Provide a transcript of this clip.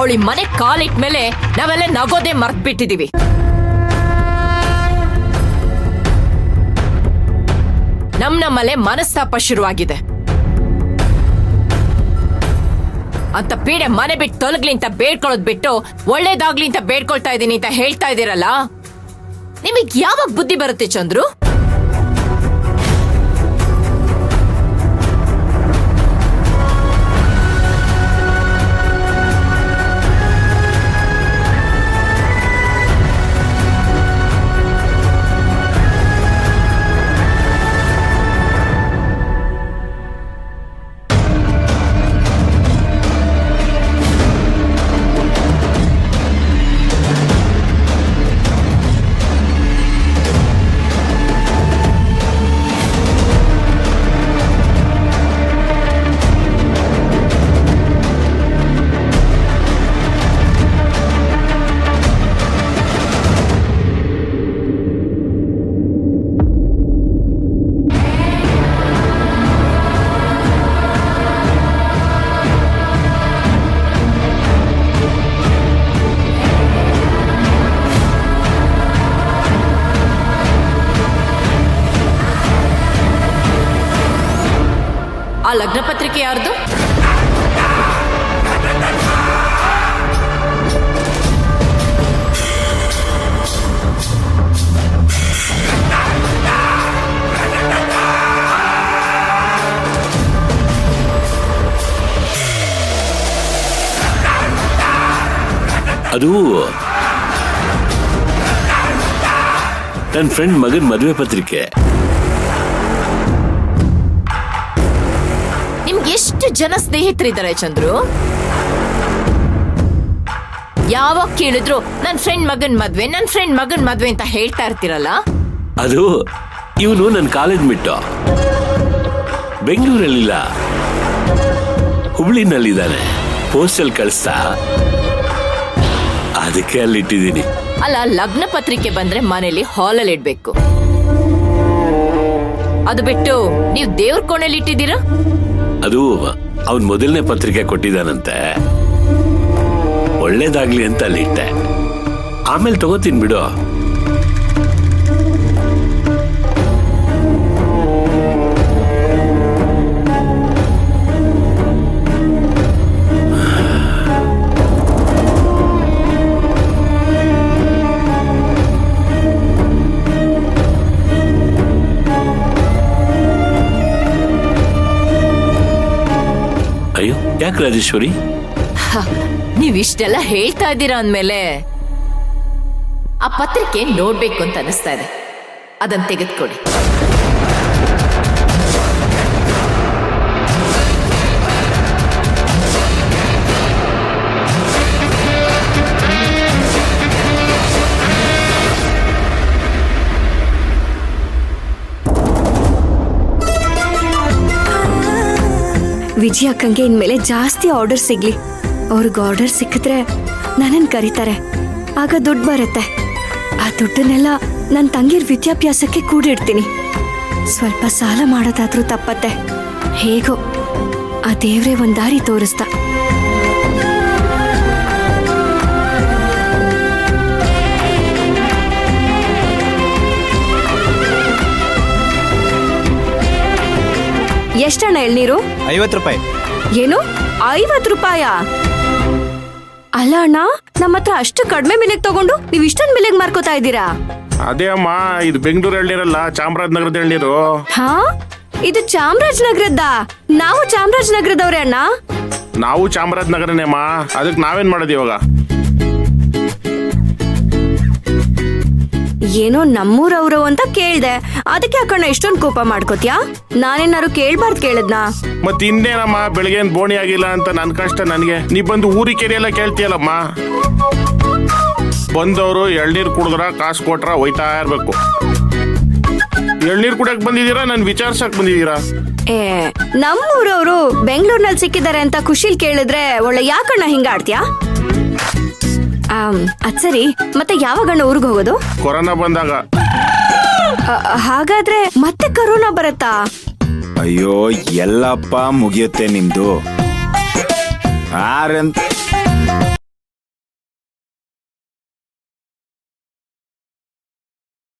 ಅವಳಿ ಮನೆ ಕಾಲಿಟ್ಮೇಲೆ ನಾವೆಲ್ಲ ನಗೋದೇ ಮರ್ತ್ ಬಿಟ್ಟಿದೀವಿ. ನಮ್ಮಲ್ಲೇ ಮನಸ್ತಾಪ ಶುರುವಾಗಿದೆ ಅಂತ. ಪೀಡೆ ಮನೆ ಬಿಟ್ಟು ತೊಲಗ್ಲಿ ಅಂತ ಬೇಡ್ಕೊಳ್ಳೋದ್ ಬಿಟ್ಟು ಒಳ್ಳೇದಾಗ್ಲಿ ಅಂತ ಬೇಡ್ಕೊಳ್ತಾ ಇದೀನಿ ಅಂತ ಹೇಳ್ತಾ ಇದೀರಲ್ಲ, ನಿಮಗ್ ಯಾವಾಗ ಬುದ್ಧಿ ಬರುತ್ತೆ ಚಂದ್ರು? ಆ ಲಗ್ನ ಪತ್ರಿಕೆ ಯಾರ್ದು? ಅದು ನನ್ನ ಫ್ರೆಂಡ್ ಮಗನ್ ಮದುವೆ ಪತ್ರಿಕೆ. ನಿಮ್ಗೆ ಎಷ್ಟು ಜನ ಸ್ನೇಹಿತರಿದ್ದಾರೆ ಚಂದ್ರು? ಯಾವಾಗ ಕೇಳಿದ್ರು ನನ್ ಫ್ರೆಂಡ್ ಮಗನ್ ಮದ್ವೆ, ನನ್ ಫ್ರೆಂಡ್ ಮಗನ್ ಮದ್ವೆ ಅಂತ ಹೇಳ್ತಾ ಇರ್ತೀರಲ್ಲ. ಅದು ಇವನು ನನ್ನ ಕಾಲೇಜ್ ಮಿಟ್ಟು ಬೆಂಗಳೂರಲ್ಲಿಲ್ಲ, ಹುಬ್ಳಿನಲ್ಲಿದ್ದಾನೆ. ಪೋಸ್ಟಲ್ ಕಳಿಸ್ತಾ, ಅದಕ್ಕೆ ಅಲ್ಲಿಟ್ಟಿದ್ದೀನಿ. ಅಲ್ಲ, ಲಗ್ನ ಪತ್ರಿಕೆ ಬಂದ್ರೆ ಮನೇಲಿ ಹಾಲಲ್ಲಿ ಇಡ್ಬೇಕು. ಅದು ಬಿಟ್ಟು ನೀವು ದೇವ್ರ ಕೋಣೆಲಿ ಇಟ್ಟಿದ್ದೀರಾ? ಅದು ಅವನ್ ಮೊದಲನೇ ಪತ್ರಿಕೆ ಕೊಟ್ಟಿದ್ದಾನಂತೆ, ಒಳ್ಳೇದಾಗ್ಲಿ ಅಂತ ಅಲ್ಲಿಟ್ಟೆ. ಆಮೇಲೆ ತಗೋತೀನಿ ಬಿಡು. ಅಯ್ಯೋ, ಯಾಕೆ ರಾಜೇಶ್ವರಿ? ನೀವಿಷ್ಟೆಲ್ಲ ಹೇಳ್ತಾ ಇದ್ದೀರಾ ಅಂದ್ಮೇಲೆ ಆ ಪತ್ರಿಕೆ ನೋಡ್ಬೇಕು ಅಂತ ಅನಿಸ್ತಾ ಇದೆ. ಅದನ್ನ ತೆಗೆದುಕೊಡಿ. ವಿಜಯ ಅಕ್ಕಂಗೆ ಇನ್ಮೇಲೆ ಜಾಸ್ತಿ ಆರ್ಡರ್ ಸಿಗ್ಲಿ. ಅವ್ರಿಗೆ ಆರ್ಡರ್ ಸಿಕ್ಕಿದ್ರೆ ನನ್ನನ್ನು ಕರೀತಾರೆ, ಆಗ ದುಡ್ಡು ಬರುತ್ತೆ. ಆ ದುಡ್ಡನ್ನೆಲ್ಲ ನನ್ನ ತಂಗಿರ ವಿದ್ಯಾಭ್ಯಾಸಕ್ಕೆ ಕೂಡಿಡ್ತೀನಿ. ಸ್ವಲ್ಪ ಸಾಲ ಮಾಡೋದಾದ್ರೂ ತಪ್ಪತ್ತೆ. ಹೇಗೋ ಆ ದೇವ್ರೇ ಒಂದು ದಾರಿ ತೋರಿಸ್ತಾ. ಎಷ್ಟಣ್ಣ ಎಳ್ನೀರು? 50 ರೂಪಾಯಿ. ಏನು 50 ರೂಪಾಯ? ಅಲ್ಲ ಅಣ್ಣ, ನಮ್ಮ ಹತ್ರ ಅಷ್ಟು ಕಡಿಮೆ ಬೆಲೆಗೆ ತಗೊಂಡು ನೀವು ಇಷ್ಟೊಂದು ಬೆಲೆಗೆ ಮಾರ್ಕೋತಾ ಇದ್ದೀರಾ? ಅದೇ ಅಮ್ಮ, ಇದು ಬೆಂಗಳೂರು ಎಳ್ನೀರಲ್ಲ, ಚಾಮರಾಜನಗರದ ಎಳ್ನೀರು. ಹಾ, ಇದು ಚಾಮರಾಜನಗರದ್ದ? ನಾವು ಚಾಮರಾಜನಗರದವ್ರೆ ಅಣ್ಣ. ನಾವು ಚಾಮರಾಜನಗರನೇ ಅಮ್ಮ, ಅದಕ್ಕೆ ನಾವೇನ್ ಮಾಡೋದು ಇವಾಗ? ಏನೋ ನಮ್ಮೂರವ್ರು ಅಂತ ಕೇಳ್ದೆ, ಅದಕ್ಕೆ ಯಾಕಣ್ಣ ಇಷ್ಟೊಂದು ಕೋಪ ಮಾಡ್ಕೋತ್ಯಾ? ನಾನೇನಾರು ಕೇಳ್ಬಾರ್ದು ಕೇಳದ್ನಾ? ಮತ್ತೆ ಇನ್ನೇನಮ್ಮ, ಬೆಳಗ್ಗೆ ಬೋಣಿ ಆಗಿಲ್ಲ ಅಂತ ನನ್ ಕಷ್ಟ ನನಗೆ. ನೀ ಬಂದು ಊರಿಕೆರೆ ಎಲ್ಲ ಕೇಳ್ತೀಯಲ್ಲಮ್ಮ. ಬಂದವರು ಎಳ್ನೀರ್ ಕುಡಿದ್ರ ಕಾಸು ಕೊಟ್ರ ಒಯ್ತಾ ಇರ್ಬೇಕು. ಎಳ್ನೀರ್ ಕುಡಕ್ ಬಂದಿದ್ದೀರಾ, ನನ್ ವಿಚಾರ್ಸಕ್ ಬಂದಿದ್ದೀರಾ? ನಮ್ಮೂರವ್ರು ಬೆಂಗಳೂರಿನಲ್ಲಿ ಸಿಕ್ಕಿದ್ದಾರೆ ಅಂತ ಖುಷಿಲ್ ಕೇಳಿದ್ರೆ ಒಳ್ಳೆ ಯಾಕಣ್ಣ ಹಿಂಗಾಡ್ತೀಯಾ? ಅದ್ ಸರಿ, ಮತ್ತೆ ಯಾವಾಗಣ್ಣ ಊರಿಗೆ ಹೋಗೋದು? ಕೊರೋನಾ ಬಂದಾಗ. ಹಾಗಾದ್ರೆ ಮತ್ತೆ ಕರೋನಾ ಬರತ್ತಾ? ಅಯ್ಯೋ, ಎಲ್ಲಪ್ಪ ಮುಗಿಯುತ್ತೆ ನಿಮ್ದು.